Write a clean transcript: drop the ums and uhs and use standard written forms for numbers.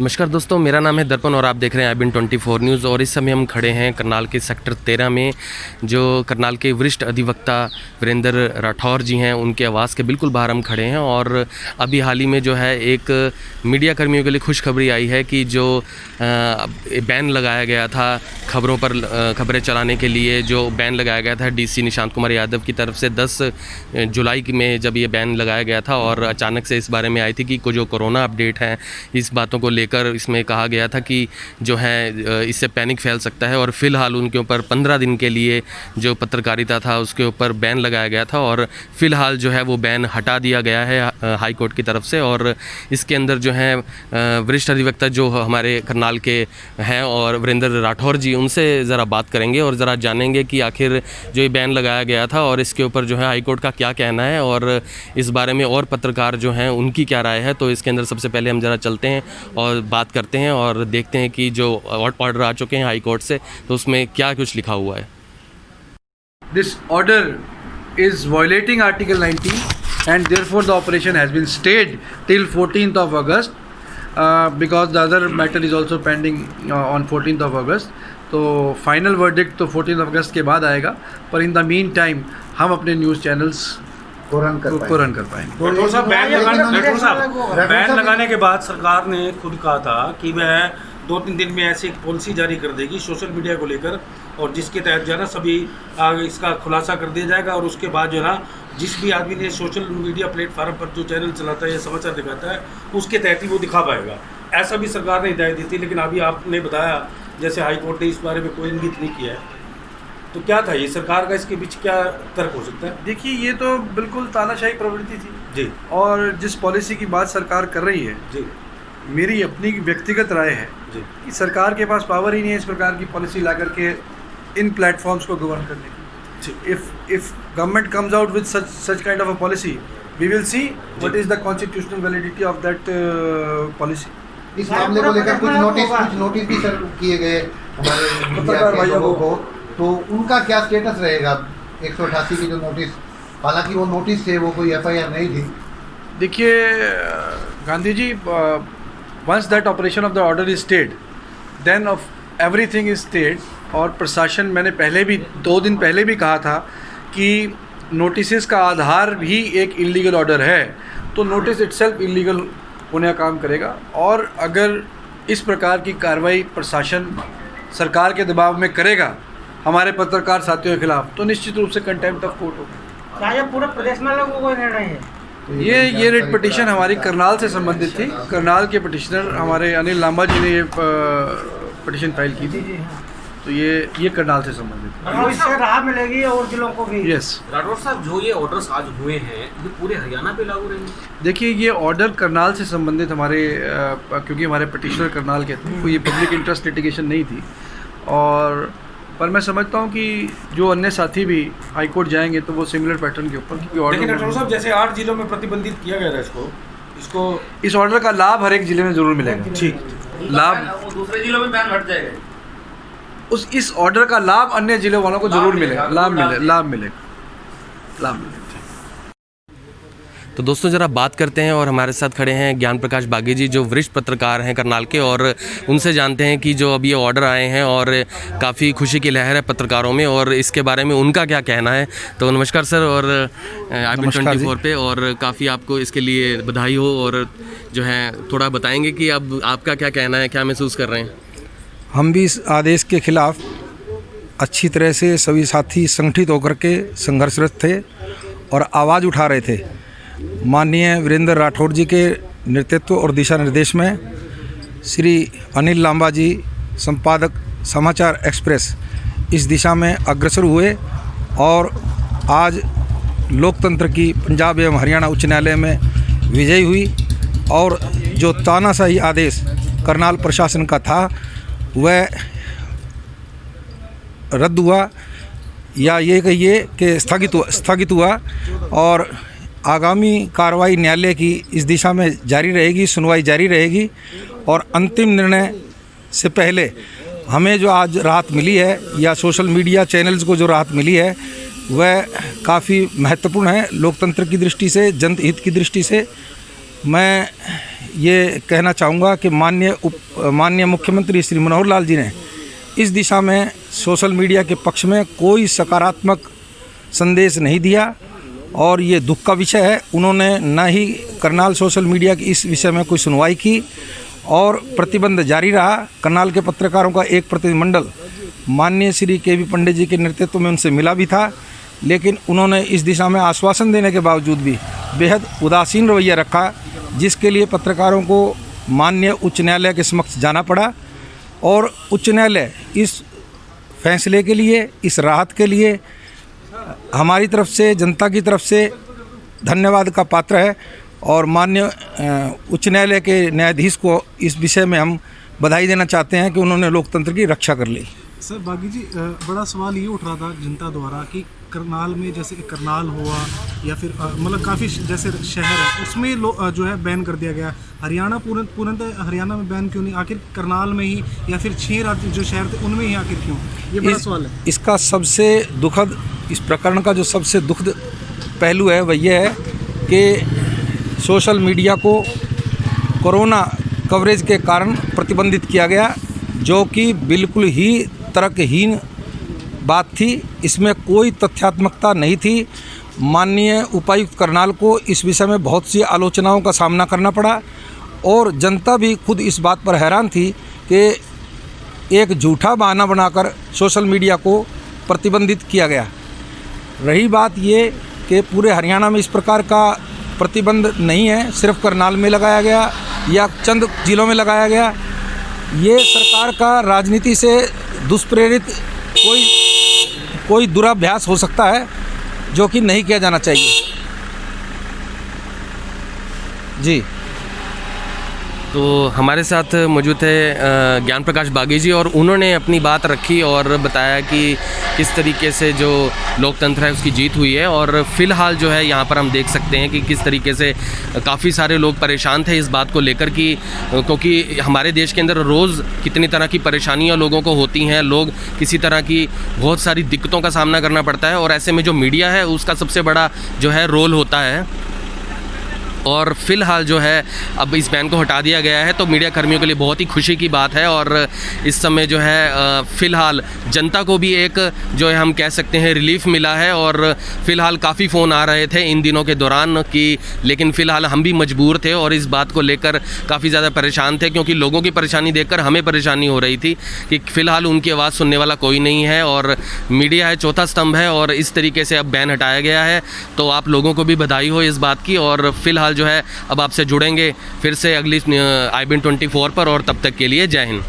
नमस्कार दोस्तों, मेरा नाम है दर्पण और आप देख रहे हैं IBN 24 न्यूज़। और इस समय हम खड़े हैं करनाल के सेक्टर 13 में, जो करनाल के वरिष्ठ अधिवक्ता वीरेंद्र राठौर जी हैं, उनके आवास के बिल्कुल बाहर हम खड़े हैं। और अभी हाल ही में जो है एक मीडिया कर्मियों के लिए खुशखबरी आई है कि जो बैन लगाया गया था खबरों पर खबरें चलाने के लिए, जो बैन लगाया गया था DC निशांत कुमार यादव की तरफ से 10 जुलाई में जब ये बैन लगाया गया था, और अचानक से इस बारे में आई थी कि जो कोरोना अपडेट है, इस बातों को लेकर इसमें कहा गया था कि जो है इससे पैनिक फैल सकता है। और फ़िलहाल उनके ऊपर 15 दिन के लिए जो पत्रकारिता था उसके ऊपर बैन लगाया गया था, और फ़िलहाल जो है वो बैन हटा दिया गया है हाई कोर्ट की तरफ से। और इसके अंदर जो है वरिष्ठ अधिवक्ता जो हमारे करनाल के हैं और वीरेंद्र राठौर जी, उनसे ज़रा बात करेंगे और ज़रा जानेंगे कि आखिर जो ये बैन लगाया गया था और इसके ऊपर जो है हाई कोर्ट का क्या कहना है, और इस बारे में और पत्रकार जो हैं उनकी क्या राय है। तो इसके अंदर सबसे पहले हम ज़रा चलते हैं और बात करते हैं और देखते हैं कि जो ऑर्डर आ चुके हैं हाई कोर्ट से, तो उसमें क्या कुछ लिखा हुआ है। This order is violating Article 19 and therefore the operation has been stayed till 14th of August because the other matter is also pending on 14th of August. तो फाइनल वर्डिक्ट तो 14 अगस्त के बाद आएगा, पर इन द मीन टाइम हम अपने news channels को run कर पाएंगे। राठौर साहब, बैन लगाने के बाद सरकार ने खुद कहा था कि वह 2-3 दिन में ऐसी एक पॉलिसी जारी कर देगी सोशल मीडिया को लेकर, और जिसके तहत जो है ना सभी इसका खुलासा कर दिया जाएगा। और उसके बाद जो है ना जिस भी आदमी ने सोशल मीडिया प्लेटफार्म पर जो चैनल चलाता है या समाचार दिखाता है, उसके तहत ही वो दिखा पाएगा। ऐसा भी सरकार ने हिदायत दी थी, लेकिन अभी आपने बताया जैसे हाई कोर्ट ने इस बारे में कोई इंगित नहीं किया है, तो क्या था ये सरकार का, इसके बीच क्या तर्क हो सकता है? देखिए, ये तो बिल्कुल तानाशाही प्रवृत्ति थी जी, और जिस पॉलिसी की बात सरकार कर रही है जी, मेरी अपनी व्यक्तिगत राय है जी, कि सरकार के पास पावर ही नहीं है इस प्रकार की पॉलिसी ला करके इन प्लेटफॉर्म्स को गवर्न करने की। If government comes out with such kind of a policy, we will see what is the constitutional validity of that policy. इस मामले को लेकर कुछ नोटिस भी सर किए गए हमारे पत्रकार भाइयों को, तो उनका क्या स्टेटस रहेगा 188 की जो नोटिस, हालांकि वो नोटिस थे, वो कोई FIR नहीं थी। देखिए Gandhi ji, once that operation of the order is stayed, then of everything is stayed. और प्रशासन, मैंने पहले भी 2 दिन पहले भी कहा था कि नोटिस का आधार भी एक इलीगल ऑर्डर है, तो नोटिस इटसेल्फ इलीगल होने का काम करेगा। और अगर इस प्रकार की कार्रवाई प्रशासन सरकार के दबाव में करेगा हमारे पत्रकार साथियों के खिलाफ, तो निश्चित रूप से कंटेम्प्ट ऑफ कोर्ट होगा। क्या पूरे प्रदेश में लोगों को निर्णय है? ये रिट पिटीशन हमारी करनाल से संबंधित थी। करनाल के पिटिशनर हमारे अनिल लांबा जी ने ये पिटीशन फाइल की थी, तो ये करनाल से संबंधित है। इससे राहत मिलेगी और जिलों को भी। यस राठौर साहब, जो ये ऑर्डर्स आज हुए हैं ये पूरे हरियाणा पे लागू रहेंगे? देखिए, ये ऑर्डर करनाल से संबंधित हमारे क्योंकि हमारे पिटिशनर करनाल के थे, कोई ये पब्लिक इंटरेस्ट लिटिगेशन नहीं थी। और पर मैं समझता हूँ कि जो अन्य साथी भी हाई कोर्ट जाएंगे तो वो सिमिलर पैटर्न के ऊपर, क्योंकि लेकिन राठौर ऑर्डर साहब जैसे 8 जिलों में प्रतिबंधित किया गया था इसको इस ऑर्डर का लाभ हर एक जिले में जरूर मिलेगा। ठीक, लाभ दूसरे जिलों में बैन हट जाएगा। इस ऑर्डर का लाभ अन्य जिलों वालों को जरूर मिलेगा, लाभ मिलेगा। तो दोस्तों, ज़रा बात करते हैं और हमारे साथ खड़े हैं ज्ञान प्रकाश बागी जी, जो वरिष्ठ पत्रकार हैं करनाल के, और उनसे जानते हैं कि जो अब ये ऑर्डर आए हैं और काफ़ी खुशी की लहर है पत्रकारों में, और इसके बारे में उनका क्या कहना है। तो नमस्कार सर, और IBN 24 पे, और काफ़ी आपको इसके लिए बधाई हो। और जो है थोड़ा बताएंगे कि अब आपका क्या कहना है, क्या महसूस कर रहे हैं? हम भी इस आदेश के खिलाफ अच्छी तरह से सभी साथी संगठित होकर के संघर्षरत थे और आवाज़ उठा रहे थे। माननीय वीरेंद्र राठौर जी के नेतृत्व और दिशा निर्देश में श्री अनिल लांबा जी, संपादक समाचार एक्सप्रेस, इस दिशा में अग्रसर हुए और आज लोकतंत्र की पंजाब एवं हरियाणा उच्च न्यायालय में विजयी हुई। और जो तानाशाही आदेश करनाल प्रशासन का था वह रद्द हुआ, या ये कहिए कि स्थगित हुआ। और आगामी कार्रवाई न्यायालय की इस दिशा में जारी रहेगी, सुनवाई जारी रहेगी। और अंतिम निर्णय से पहले हमें जो आज राहत मिली है, या सोशल मीडिया चैनल्स को जो राहत मिली है, वह काफ़ी महत्वपूर्ण है लोकतंत्र की दृष्टि से, जनहित की दृष्टि से। मैं ये कहना चाहूँगा कि माननीय मुख्यमंत्री श्री मनोहर लाल जी ने इस दिशा में सोशल मीडिया के पक्ष में कोई सकारात्मक संदेश नहीं दिया और ये दुख का विषय है। उन्होंने न ही करनाल सोशल मीडिया की इस विषय में कोई सुनवाई की और प्रतिबंध जारी रहा। करनाल के पत्रकारों का एक प्रतिनिधिमंडल माननीय श्री के.वी. पंडित जी के नेतृत्व में उनसे मिला भी था, लेकिन उन्होंने इस दिशा में आश्वासन देने के बावजूद भी बेहद उदासीन रवैया रखा, जिसके लिए पत्रकारों को माननीय उच्च न्यायालय के समक्ष जाना पड़ा और उच्च न्यायालय इस फैसले के लिए, इस राहत के लिए हमारी तरफ से, जनता की तरफ से धन्यवाद का पात्र है और माननीय उच्च न्यायालय के न्यायाधीश को इस विषय में हम बधाई देना चाहते हैं कि उन्होंने लोकतंत्र की रक्षा कर ली। सर बागी जी, बड़ा सवाल ये उठ रहा था जनता द्वारा कि करनाल में, जैसे करनाल हुआ या फिर मतलब काफ़ी जैसे शहर है उसमें जो है बैन कर दिया गया। हरियाणा पूर्णतः हरियाणा में बैन क्यों नहीं, आखिर करनाल में ही या फिर 6 राज्य जो शहर थे उनमें ही आखिर क्यों? ये बड़ा सवाल है। इसका सबसे दुखद, इस प्रकरण का जो सबसे दुखद पहलू है वह यह है कि सोशल मीडिया को कोरोना कवरेज के कारण प्रतिबंधित किया गया, जो कि बिल्कुल ही तर्कहीन बात थी। इसमें कोई तथ्यात्मकता नहीं थी। माननीय उपायुक्त करनाल को इस विषय में बहुत सी आलोचनाओं का सामना करना पड़ा और जनता भी खुद इस बात पर हैरान थी कि एक झूठा बहाना बनाकर सोशल मीडिया को प्रतिबंधित किया गया। रही बात ये कि पूरे हरियाणा में इस प्रकार का प्रतिबंध नहीं है, सिर्फ करनाल में लगाया गया या चंद जिलों में लगाया गया। ये सरकार का राजनीति से दुष्प्रेरित कोई दुराभ्यास हो सकता है, जो कि नहीं किया जाना चाहिए। जी, तो हमारे साथ मौजूद है ज्ञान प्रकाश बागी जी और उन्होंने अपनी बात रखी और बताया कि किस तरीके से जो लोकतंत्र है उसकी जीत हुई है। और फ़िलहाल जो है यहाँ पर हम देख सकते हैं कि किस तरीके से काफ़ी सारे लोग परेशान थे इस बात को लेकर कि क्योंकि हमारे देश के अंदर रोज़ कितनी तरह की परेशानियाँ लोगों को होती हैं, लोग किसी तरह की बहुत सारी दिक्कतों का सामना करना पड़ता है और ऐसे में जो मीडिया है उसका सबसे बड़ा जो है रोल होता है। और फ़िलहाल जो है अब इस बैन को हटा दिया गया है, तो मीडिया कर्मियों के लिए बहुत ही खुशी की बात है। और इस समय जो है फ़िलहाल जनता को भी एक जो है हम कह सकते हैं रिलीफ़ मिला है। और फ़िलहाल काफ़ी फ़ोन आ रहे थे इन दिनों के दौरान कि, लेकिन फ़िलहाल हम भी मजबूर थे और इस बात को लेकर काफ़ी ज़्यादा परेशान थे, क्योंकि लोगों की परेशानी देखकर हमें परेशानी हो रही थी कि फ़िलहाल उनकी आवाज़ सुनने वाला कोई नहीं है और मीडिया है चौथा स्तंभ है और इस तरीके से अब बैन हटाया गया है। तो आप लोगों को भी बधाई हो इस बात की। और फ़िलहाल जो है अब आपसे जुड़ेंगे फिर से अगली IBN 24 पर, और तब तक के लिए जय हिंद।